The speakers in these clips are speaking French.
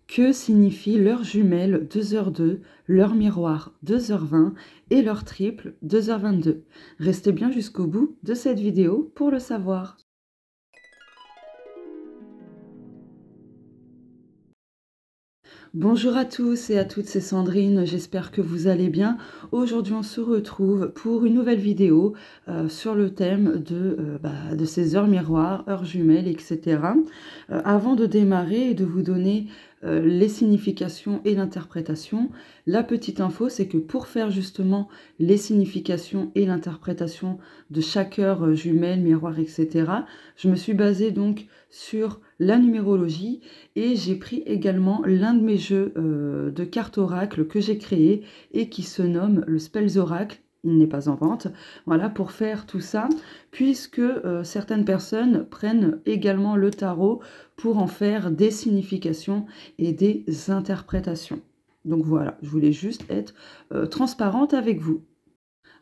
Que signifie leur jumelle 2h02, leur miroir 2h20 et leur triple 2h22? Restez bien jusqu'au bout de cette vidéo pour le savoir. Bonjour à tous et à toutes, c'est Sandrine, j'espère que vous allez bien. Aujourd'hui on se retrouve pour une nouvelle vidéo sur le thème de ces heures miroirs, heures jumelles, etc. Avant de démarrer et de vous donner les significations et l'interprétation, la petite info c'est que pour faire justement les significations et l'interprétation de chaque heure jumelle, miroir, etc., je me suis basée donc sur la numérologie et j'ai pris également l'un de mes jeux de cartes oracle que j'ai créé et qui se nomme le Spells Oracle. Il n'est pas en vente. Voilà, pour faire tout ça, puisque certaines personnes prennent également le tarot pour en faire des significations et des interprétations. Donc voilà, je voulais juste être transparente avec vous.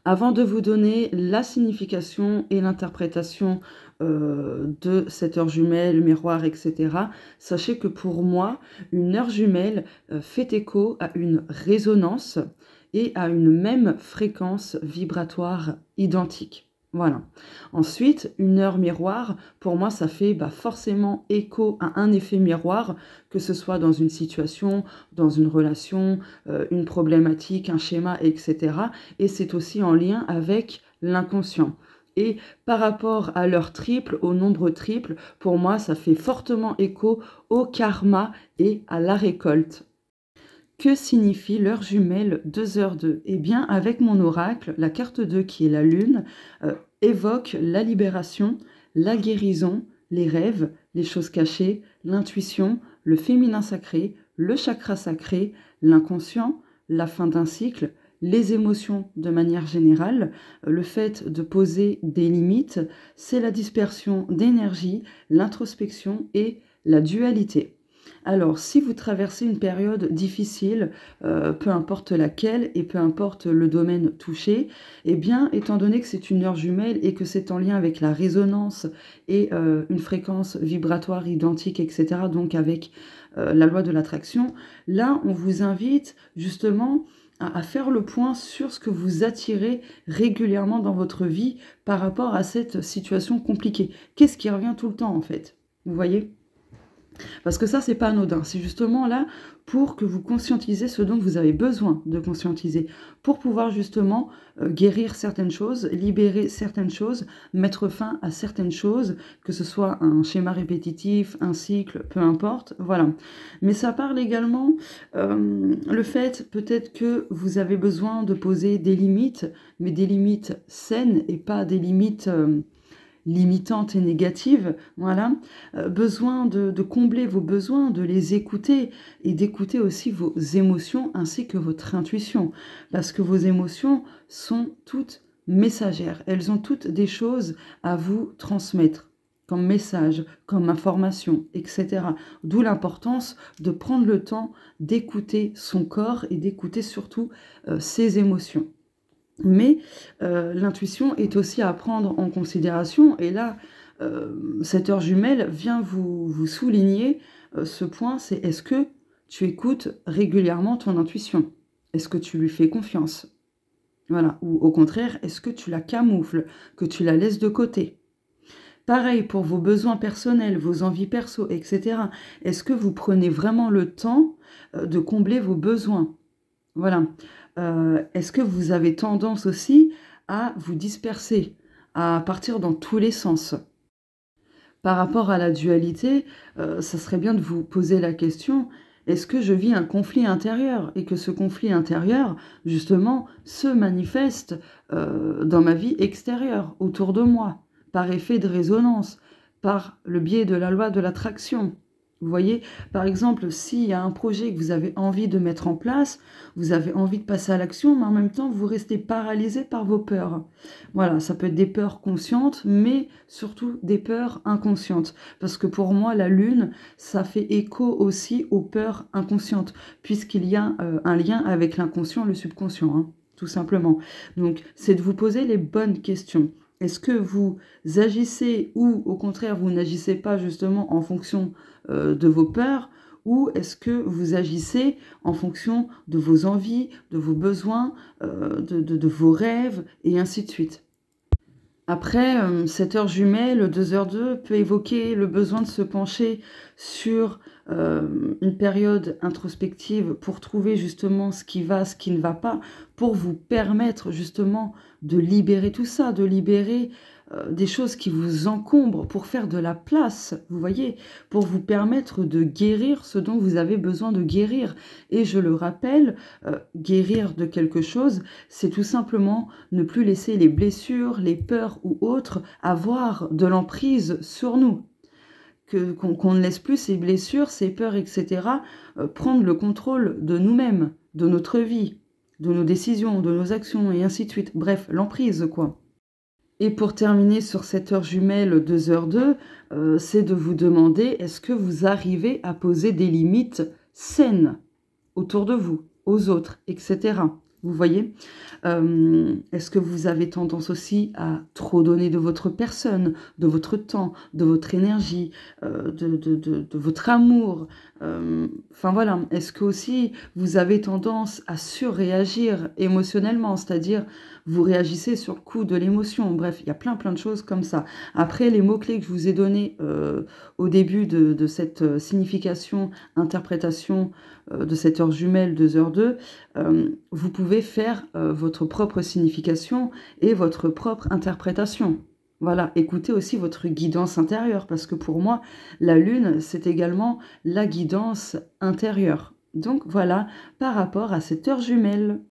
Avant de vous donner la signification et l'interprétation de cette heure jumelle, miroir, etc., sachez que pour moi, une heure jumelle fait écho à une résonance et à une même fréquence vibratoire identique. Voilà. Ensuite, une heure miroir, pour moi, ça fait forcément écho à un effet miroir, que ce soit dans une situation, dans une relation, une problématique, un schéma, etc. Et c'est aussi en lien avec l'inconscient. Et par rapport à leur triple, au nombre triple, pour moi, ça fait fortement écho au karma et à la récolte. Que signifie l'heure jumelle 2h02? Eh bien, avec mon oracle, la carte 2 qui est la lune, évoque la libération, la guérison, les rêves, les choses cachées, l'intuition, le féminin sacré, le chakra sacré, l'inconscient, la fin d'un cycle, les émotions de manière générale, le fait de poser des limites, c'est la dispersion d'énergie, l'introspection et la dualité. Alors, si vous traversez une période difficile, peu importe laquelle et peu importe le domaine touché, eh bien, étant donné que c'est une heure jumelle et que c'est en lien avec la résonance et une fréquence vibratoire identique, etc., donc avec la loi de l'attraction, là, on vous invite justement à faire le point sur ce que vous attirez régulièrement dans votre vie par rapport à cette situation compliquée. Qu'est-ce qui revient tout le temps, en fait? Vous voyez ? Parce que ça, c'est pas anodin. C'est justement là pour que vous conscientisez ce dont vous avez besoin de conscientiser, pour pouvoir justement guérir certaines choses, libérer certaines choses, mettre fin à certaines choses, que ce soit un schéma répétitif, un cycle, peu importe, voilà. Mais ça parle également le fait peut-être que vous avez besoin de poser des limites, mais des limites saines et pas des limites limitantes et négatives, voilà, besoin de combler vos besoins, de les écouter et d'écouter aussi vos émotions ainsi que votre intuition, parce que vos émotions sont toutes messagères, elles ont toutes des choses à vous transmettre comme message, comme information, etc. D'où l'importance de prendre le temps d'écouter son corps et d'écouter surtout ses émotions. Mais l'intuition est aussi à prendre en considération. Et là, cette heure jumelle vient vous souligner ce point, c'est est-ce que tu écoutes régulièrement ton intuition? Est-ce que tu lui fais confiance? Voilà. Ou au contraire, est-ce que tu la camoufles, que tu la laisses de côté? Pareil pour vos besoins personnels, vos envies perso, etc. Est-ce que vous prenez vraiment le temps de combler vos besoins? Voilà. Est-ce que vous avez tendance aussi à vous disperser, à partir dans tous les sens? Par rapport à la dualité, ça serait bien de vous poser la question, est-ce que je vis un conflit intérieur? Et que ce conflit intérieur, justement, se manifeste dans ma vie extérieure, autour de moi, par effet de résonance, par le biais de la loi de l'attraction. Vous voyez, par exemple, s'il y a un projet que vous avez envie de mettre en place, vous avez envie de passer à l'action, mais en même temps, vous restez paralysé par vos peurs. Voilà, ça peut être des peurs conscientes, mais surtout des peurs inconscientes. Parce que pour moi, la lune, ça fait écho aussi aux peurs inconscientes, puisqu'il y a un lien avec l'inconscient et le subconscient, hein, tout simplement. Donc, c'est de vous poser les bonnes questions. Est-ce que vous agissez ou au contraire vous n'agissez pas justement en fonction de vos peurs, ou est-ce que vous agissez en fonction de vos envies, de vos besoins, de vos rêves, et ainsi de suite. Après, cette heure jumelle, 2h02, peut évoquer le besoin de se pencher sur une période introspective pour trouver justement ce qui va, ce qui ne va pas, pour vous permettre justement de libérer tout ça, de libérer des choses qui vous encombrent, pour faire de la place, vous voyez, pour vous permettre de guérir ce dont vous avez besoin de guérir. Et je le rappelle, guérir de quelque chose, c'est tout simplement ne plus laisser les blessures, les peurs ou autres avoir de l'emprise sur nous. Qu'on ne laisse plus ces blessures, ces peurs, etc. Prendre le contrôle de nous-mêmes, de notre vie, de nos décisions, de nos actions, et ainsi de suite. Bref, l'emprise, quoi. Et pour terminer sur cette heure jumelle 2h02, c'est de vous demander, est-ce que vous arrivez à poser des limites saines autour de vous, aux autres, etc. Vous voyez, est-ce que vous avez tendance aussi à trop donner de votre personne, de votre temps, de votre énergie, de votre amour, enfin voilà, est-ce que aussi vous avez tendance à surréagir émotionnellement, c'est-à-dire vous réagissez sur le coup de l'émotion. Bref, il y a plein de choses comme ça. Après, les mots-clés que je vous ai donnés au début de cette signification, interprétation de cette heure jumelle 2h02, vous pouvez faire votre propre signification et votre propre interprétation. Voilà, écoutez aussi votre guidance intérieure, parce que pour moi, la lune, c'est également la guidance intérieure. Donc voilà, par rapport à cette heure jumelle.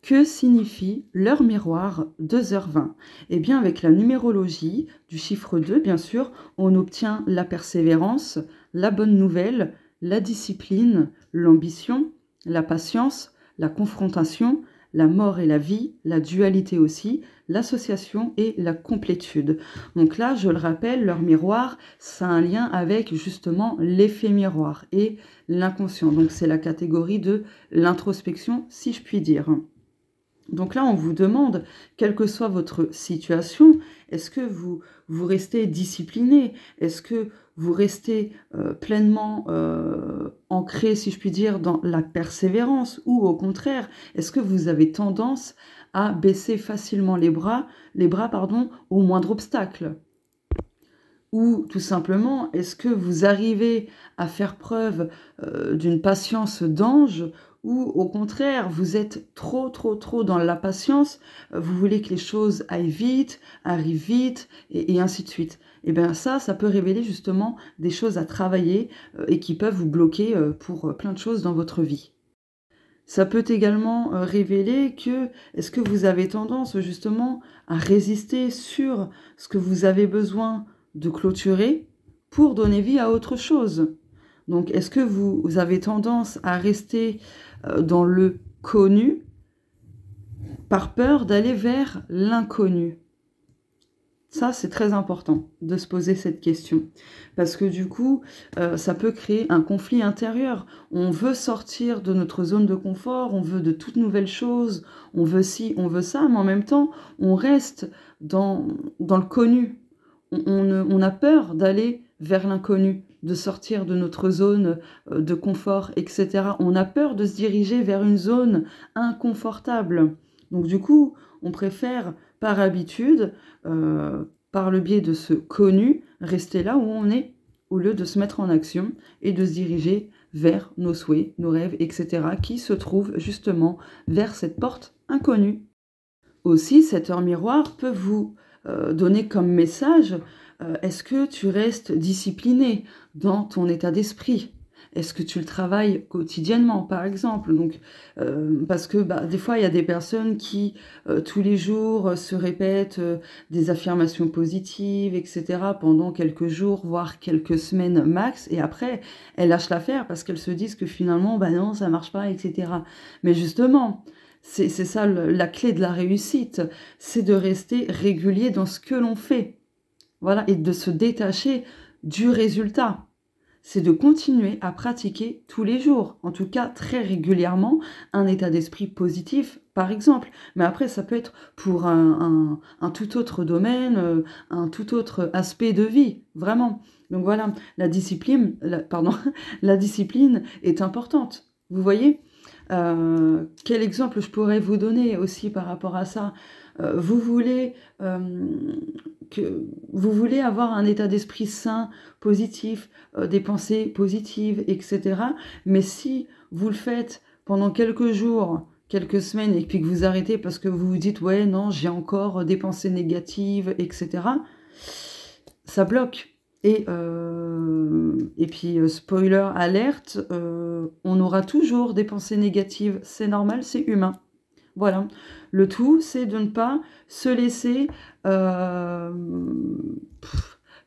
Que signifie l'heure miroir 2h20? Eh bien, avec la numérologie du chiffre 2, bien sûr, on obtient la persévérance, la bonne nouvelle, la discipline, l'ambition, la patience, la confrontation, la mort et la vie, la dualité aussi, l'association et la complétude. Donc là, je le rappelle, l'heure miroir, ça a un lien avec justement l'effet miroir et l'inconscient. Donc c'est la catégorie de l'introspection, si je puis dire. Donc là, on vous demande, quelle que soit votre situation, est-ce que vous restez discipliné? Est-ce que vous restez pleinement ancré, si je puis dire, dans la persévérance? Ou au contraire, est-ce que vous avez tendance à baisser facilement les bras, au moindre obstacle? Ou tout simplement, est-ce que vous arrivez à faire preuve d'une patience d'ange, ou au contraire, vous êtes trop dans la patience, vous voulez que les choses aillent vite, arrivent vite, et ainsi de suite. Et bien ça peut révéler justement des choses à travailler et qui peuvent vous bloquer pour plein de choses dans votre vie. Ça peut également révéler que, est-ce que vous avez tendance justement à résister sur ce que vous avez besoin de clôturer pour donner vie à autre chose? Donc, est-ce que vous avez tendance à rester dans le connu par peur d'aller vers l'inconnu? Ça, c'est très important de se poser cette question. Parce que du coup, ça peut créer un conflit intérieur. On veut sortir de notre zone de confort, on veut de toutes nouvelles choses, on veut ci, on veut ça, mais en même temps, on reste dans le connu. On a peur d'aller vers l'inconnu, de sortir de notre zone de confort, etc. On a peur de se diriger vers une zone inconfortable. Donc du coup, on préfère par habitude, par le biais de ce connu, rester là où on est, au lieu de se mettre en action et de se diriger vers nos souhaits, nos rêves, etc., qui se trouvent justement vers cette porte inconnue. Aussi, cette heure miroir peut vous donner comme message, est-ce que tu restes discipliné dans ton état d'esprit? Est-ce que tu le travailles quotidiennement, par exemple? Donc, parce que des fois, il y a des personnes qui, tous les jours, se répètent des affirmations positives, etc., pendant quelques jours, voire quelques semaines max, et après, elles lâchent l'affaire parce qu'elles se disent que finalement, non, ça marche pas, etc. Mais justement, c'est ça la clé de la réussite, c'est de rester régulier dans ce que l'on fait. Voilà, et de se détacher du résultat. c'est de continuer à pratiquer tous les jours, en tout cas très régulièrement, un état d'esprit positif, par exemple. Mais après, ça peut être pour un tout autre domaine, un tout autre aspect de vie, vraiment. Donc voilà, pardon, la discipline est importante. Vous voyez? Quel exemple je pourrais vous donner aussi par rapport à ça? Vous voulez vous voulez avoir un état d'esprit sain, positif, des pensées positives, etc. Mais si vous le faites pendant quelques jours, quelques semaines, et puis que vous arrêtez parce que vous vous dites ouais non j'ai encore des pensées négatives, etc. Ça bloque. Et puis, spoiler alerte, on aura toujours des pensées négatives. C'est normal, c'est humain. Voilà. Le tout, c'est de ne pas se laisser,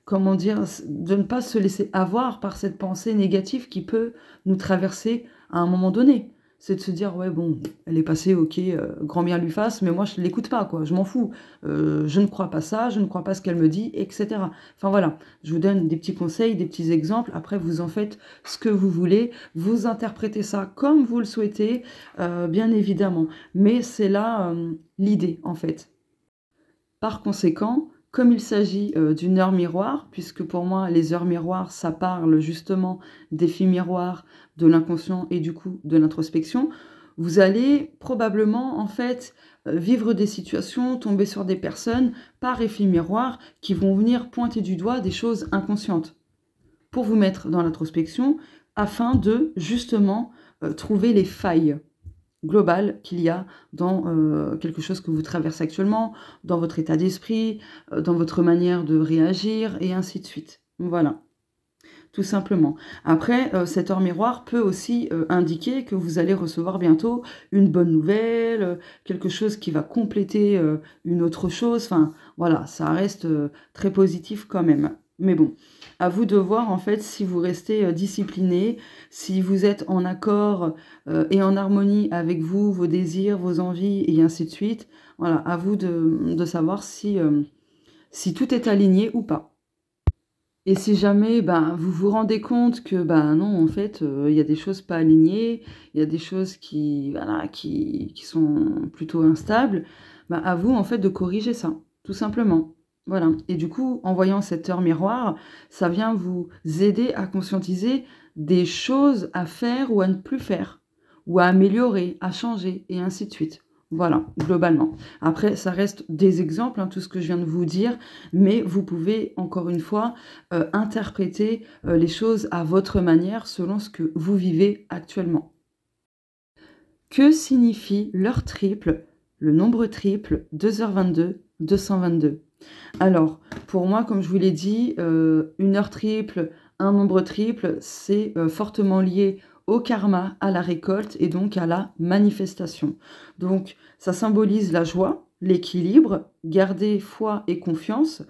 comment dire? De ne pas se laisser avoir par cette pensée négative qui peut nous traverser à un moment donné. C'est de se dire: «Ouais, bon, elle est passée, OK, grand bien lui fasse, mais moi je ne l'écoute pas, quoi, je m'en fous. Je ne crois pas ça, je ne crois pas ce qu'elle me dit», et cetera. Enfin voilà, je vous donne des petits conseils, des petits exemples. Après, vous en faites ce que vous voulez. Vous interprétez ça comme vous le souhaitez, bien évidemment. Mais c'est là, l'idée, en fait. Par conséquent, comme il s'agit d'une heure miroir, puisque pour moi les heures miroirs, ça parle justement d'effets miroirs, de l'inconscient et du coup de l'introspection, vous allez probablement en fait vivre des situations, tomber sur des personnes par effet miroir qui vont venir pointer du doigt des choses inconscientes pour vous mettre dans l'introspection afin de justement trouver les failles global qu'il y a dans quelque chose que vous traversez actuellement, dans votre état d'esprit, dans votre manière de réagir, et ainsi de suite. Voilà, tout simplement. Après, cette heure miroir peut aussi indiquer que vous allez recevoir bientôt une bonne nouvelle, quelque chose qui va compléter une autre chose. Enfin, voilà, ça reste très positif quand même. Mais bon, à vous de voir en fait si vous restez discipliné, si vous êtes en accord et en harmonie avec vous, vos désirs, vos envies et ainsi de suite. Voilà, à vous de savoir si tout est aligné ou pas. Et si jamais ben, vous vous rendez compte que ben, non, en fait, il y a des choses pas alignées, il y a des choses qui, voilà, qui sont plutôt instables, ben, à vous en fait de corriger ça, tout simplement. Voilà. Et du coup, en voyant cette heure miroir, ça vient vous aider à conscientiser des choses à faire ou à ne plus faire, ou à améliorer, à changer, et ainsi de suite. Voilà, globalement. Après, ça reste des exemples, hein, tout ce que je viens de vous dire, mais vous pouvez, encore une fois, interpréter les choses à votre manière, selon ce que vous vivez actuellement. Que signifie l'heure triple, le nombre triple, 2h22, 222? Alors, pour moi, comme je vous l'ai dit, une heure triple, un nombre triple, c'est fortement lié au karma, à la récolte et donc à la manifestation. Donc, ça symbolise la joie, l'équilibre, garder foi et confiance.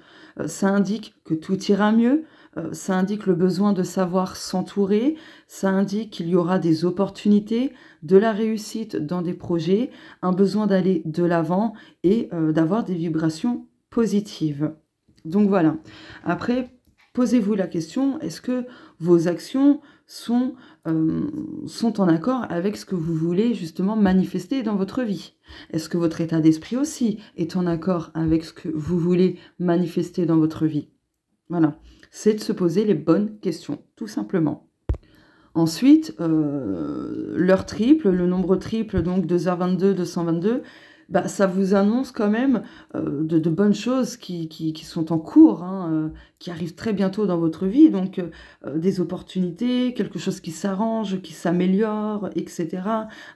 Ça indique que tout ira mieux. Ça indique le besoin de savoir s'entourer. Ça indique qu'il y aura des opportunités, de la réussite dans des projets, un besoin d'aller de l'avant et d'avoir des vibrations positives. Donc voilà. Après, posez-vous la question, est-ce que vos actions sont en accord avec ce que vous voulez justement manifester dans votre vie? Est-ce que votre état d'esprit aussi est en accord avec ce que vous voulez manifester dans votre vie? Voilà. C'est de se poser les bonnes questions, tout simplement. Ensuite, l'heure triple, le nombre triple, donc 2h22, 222, bah, ça vous annonce quand même de bonnes choses qui sont en cours, hein, qui arrivent très bientôt dans votre vie. Donc, des opportunités, quelque chose qui s'arrange, qui s'améliore, etc.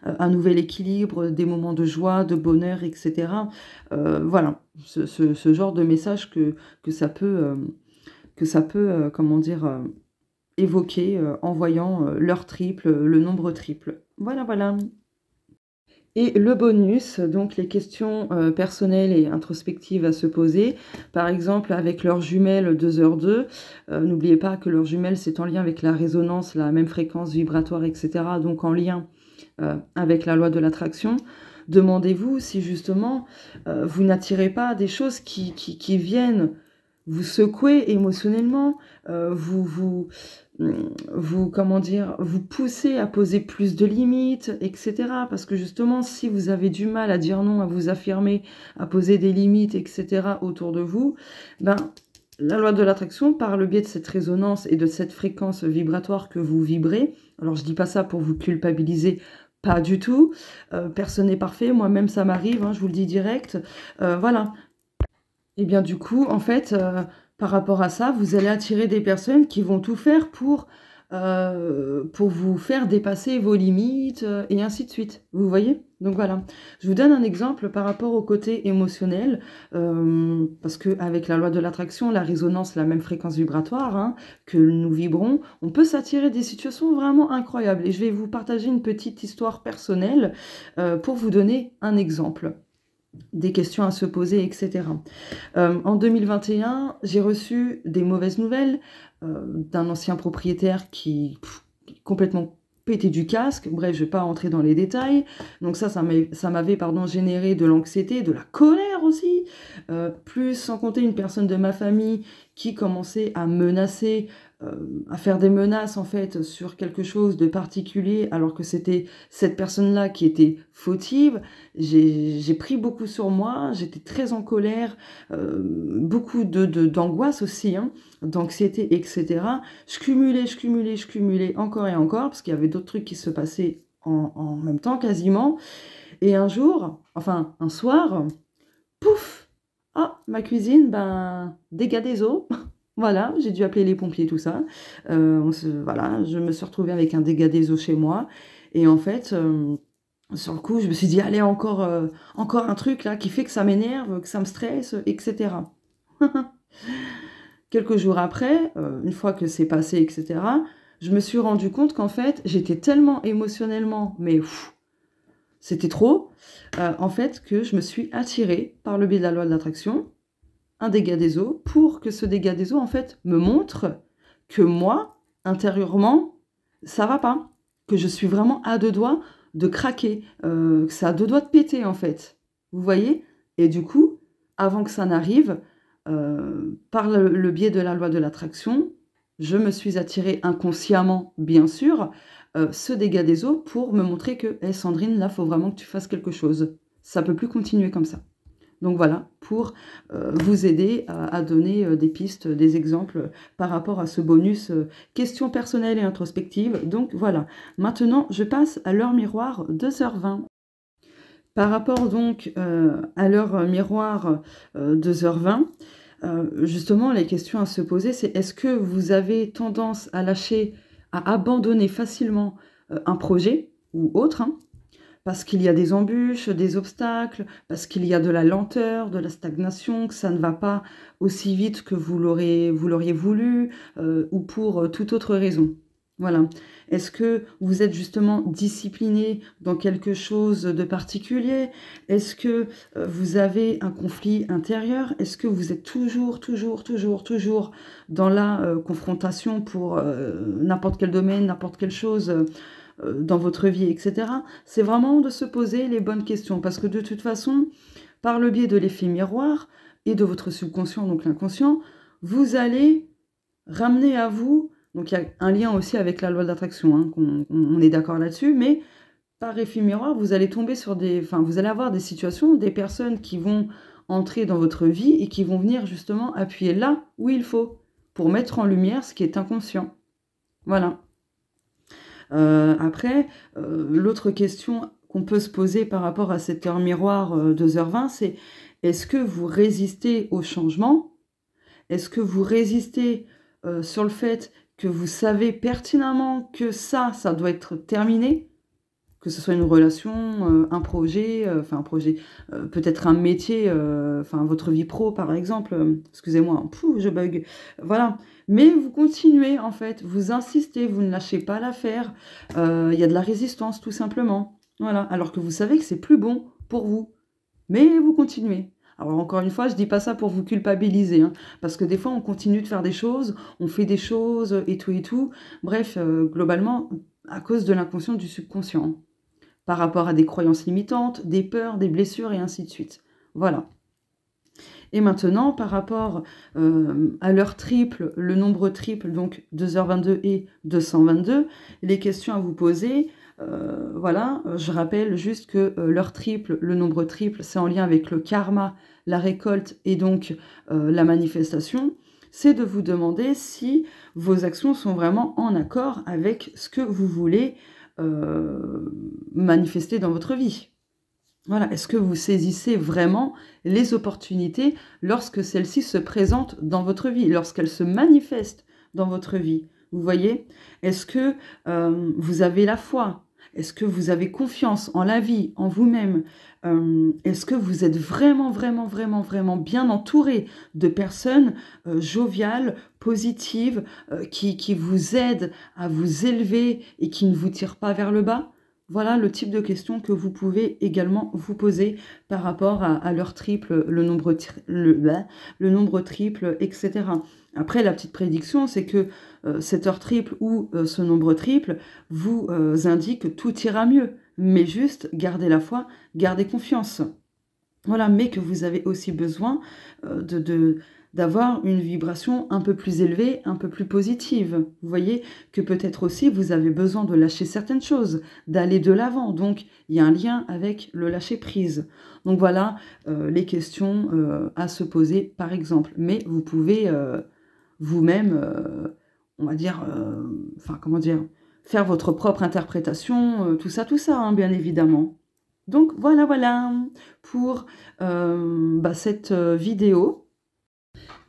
Un nouvel équilibre, des moments de joie, de bonheur, etc. Voilà, ce genre de message que ça peut, comment dire, évoquer en voyant l'heure triple, le nombre triple. Voilà, voilà. Et le bonus, donc les questions personnelles et introspectives à se poser. Par exemple, avec l'heure jumelle 2h02, n'oubliez pas que l'heure jumelle, c'est en lien avec la résonance, la même fréquence vibratoire, etc. Donc en lien avec la loi de l'attraction. Demandez-vous si justement vous n'attirez pas des choses qui viennent vous secouer émotionnellement, vous comment dire, vous poussez à poser plus de limites, etc. Parce que justement, si vous avez du mal à dire non, à vous affirmer, à poser des limites, etc. autour de vous, ben, la loi de l'attraction, par le biais de cette résonance et de cette fréquence vibratoire que vous vibrez, alors je dis pas ça pour vous culpabiliser, pas du tout, personne n'est parfait, moi-même ça m'arrive, hein, je vous le dis direct, voilà. Et bien du coup, en fait, par rapport à ça, vous allez attirer des personnes qui vont tout faire pour vous faire dépasser vos limites, et ainsi de suite. Vous voyez? Donc voilà. Je vous donne un exemple par rapport au côté émotionnel, parce qu'avec la loi de l'attraction, la résonance, la même fréquence vibratoire, hein, que nous vibrons, on peut s'attirer des situations vraiment incroyables. Et je vais vous partager une petite histoire personnelle, pour vous donner un exemple. Des questions à se poser, etc. En 2021, j'ai reçu des mauvaises nouvelles d'un ancien propriétaire qui complètement pété du casque. Bref, je ne vais pas rentrer dans les détails. Donc ça m'avait généré de l'anxiété, de la colère aussi. Plus sans compter une personne de ma famille qui commençait à menacer, à faire des menaces en fait sur quelque chose de particulier alors que c'était cette personne-là qui était fautive. J'ai pris beaucoup sur moi, j'étais très en colère, beaucoup d'angoisse aussi, hein, d'anxiété, etc. Je cumulais encore et encore, parce qu'il y avait d'autres trucs qui se passaient en même temps quasiment. Et un jour, enfin un soir, pouf! Ah, ma cuisine, ben, dégâts des eaux. Voilà, j'ai dû appeler les pompiers, tout ça. Voilà, je me suis retrouvée avec un dégât des eaux chez moi. Et en fait, sur le coup, je me suis dit, allez, encore un truc là qui fait que ça m'énerve, que ça me stresse, etc. Quelques jours après, une fois que c'est passé, etc., je me suis rendu compte qu'en fait, j'étais tellement émotionnellement, mais c'était trop, en fait, que je me suis attirée par le biais de la loi de l'attraction, un dégât des eaux, pour que ce dégât des eaux, en fait, me montre que moi, intérieurement, ça va pas, que je suis vraiment à deux doigts de craquer, que ça a deux doigts de péter, en fait. Vous voyez? Et du coup, avant que ça n'arrive, par le biais de la loi de l'attraction, je me suis attirée inconsciemment, bien sûr, ce dégât des eaux pour me montrer que hey, Sandrine, là, il faut vraiment que tu fasses quelque chose. Ça ne peut plus continuer comme ça. Donc voilà, pour vous aider à donner des pistes, des exemples par rapport à ce bonus questions personnelles et introspectives. Donc voilà, maintenant je passe à l'heure miroir 2h20. Par rapport donc à l'heure miroir 2h20, justement les questions à se poser, c'est est-ce que vous avez tendance à lâcher, à abandonner facilement un projet ou autre, hein, parce qu'il y a des embûches, des obstacles, parce qu'il y a de la lenteur, de la stagnation, que ça ne va pas aussi vite que vous l'auriez voulu, ou pour toute autre raison. Voilà. Est-ce que vous êtes justement discipliné dans quelque chose de particulier? Est-ce que vous avez un conflit intérieur? Est-ce que vous êtes toujours dans la confrontation pour n'importe quel domaine, n'importe quelle chose dans votre vie, etc. C'est vraiment de se poser les bonnes questions, parce que de toute façon, par le biais de l'effet miroir et de votre subconscient, donc l'inconscient, vous allez ramener à vous, donc il y a un lien aussi avec la loi d'attraction, hein, on est d'accord là-dessus, mais par effet miroir, vous allez tomber sur vous allez avoir des situations, des personnes qui vont entrer dans votre vie et qui vont venir justement appuyer là où il faut, pour mettre en lumière ce qui est inconscient. Voilà. Après, l'autre question qu'on peut se poser par rapport à cette heure miroir 2h20, c'est est-ce que vous résistez au changement? Est-ce que vous résistez sur le fait que vous savez pertinemment que ça doit être terminé? Que ce soit une relation, un projet, peut-être un métier, votre vie pro par exemple, excusez-moi, je bug, voilà. Mais vous continuez en fait, vous insistez, vous ne lâchez pas l'affaire, il y a de la résistance tout simplement, voilà. Alors que vous savez que c'est plus bon pour vous, mais vous continuez. Alors encore une fois, je dis pas ça pour vous culpabiliser, hein, parce que des fois on continue de faire des choses, on fait des choses et tout. Bref, globalement, à cause de l'inconscient, du subconscient, par rapport à des croyances limitantes, des peurs, des blessures et ainsi de suite. Voilà. Et maintenant, par rapport à l'heure triple, le nombre triple, donc 2h22 et 222, les questions à vous poser, voilà, je rappelle juste que l'heure triple, le nombre triple, c'est en lien avec le karma, la récolte et donc la manifestation. C'est de vous demander si vos actions sont vraiment en accord avec ce que vous voulez manifester dans votre vie. Voilà, est-ce que vous saisissez vraiment les opportunités lorsque celles-ci se présentent dans votre vie, lorsqu'elles se manifestent dans votre vie? Vous voyez? Est-ce que vous avez la foi? Est-ce que vous avez confiance en la vie, en vous-même? Est-ce que vous êtes vraiment, vraiment, vraiment, vraiment bien entouré de personnes joviales, positives, qui vous aident à vous élever et qui ne vous tirent pas vers le bas? Voilà le type de questions que vous pouvez également vous poser par rapport à l'heure triple, le nombre triple, etc. Après, la petite prédiction, c'est que cette heure triple ou ce nombre triple vous indique que tout ira mieux. Mais juste, gardez la foi, gardez confiance. Voilà, mais que vous avez aussi besoin d'avoir une vibration un peu plus élevée, un peu plus positive. Vous voyez que peut-être aussi vous avez besoin de lâcher certaines choses, d'aller de l'avant. Donc, il y a un lien avec le lâcher-prise. Donc voilà les questions à se poser, par exemple. Mais vous pouvez vous-même, on va dire, enfin, comment dire, faire votre propre interprétation, tout ça, hein, bien évidemment. Donc voilà, voilà pour cette vidéo.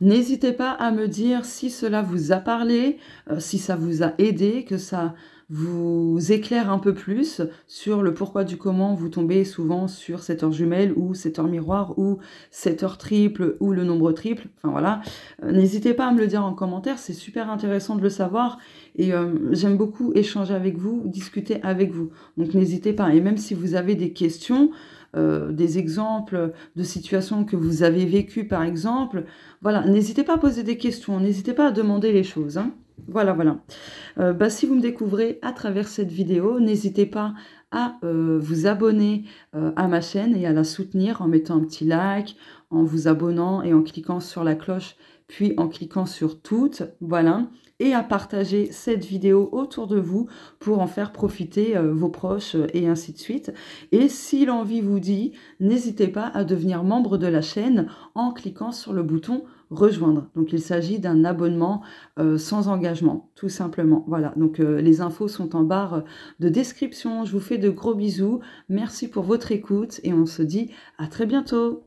N'hésitez pas à me dire si cela vous a parlé, si ça vous a aidé, que ça vous éclaire un peu plus sur le pourquoi du comment vous tombez souvent sur cette heure jumelle ou cette heure miroir ou cette heure triple ou le nombre triple. Enfin voilà, n'hésitez pas à me le dire en commentaire, c'est super intéressant de le savoir et j'aime beaucoup échanger avec vous, discuter avec vous. Donc n'hésitez pas, et même si vous avez des questions, des exemples de situations que vous avez vécues par exemple, voilà, n'hésitez pas à poser des questions, n'hésitez pas à demander les choses, hein. Voilà, voilà. Si vous me découvrez à travers cette vidéo, n'hésitez pas à vous abonner à ma chaîne et à la soutenir en mettant un petit like, en vous abonnant et en cliquant sur la cloche, puis en cliquant sur toutes, voilà, et à partager cette vidéo autour de vous pour en faire profiter vos proches et ainsi de suite. Et si l'envie vous dit, n'hésitez pas à devenir membre de la chaîne en cliquant sur le bouton rejoindre. Donc il s'agit d'un abonnement sans engagement, tout simplement. Voilà, donc les infos sont en barre de description. Je vous fais de gros bisous. Merci pour votre écoute et on se dit à très bientôt.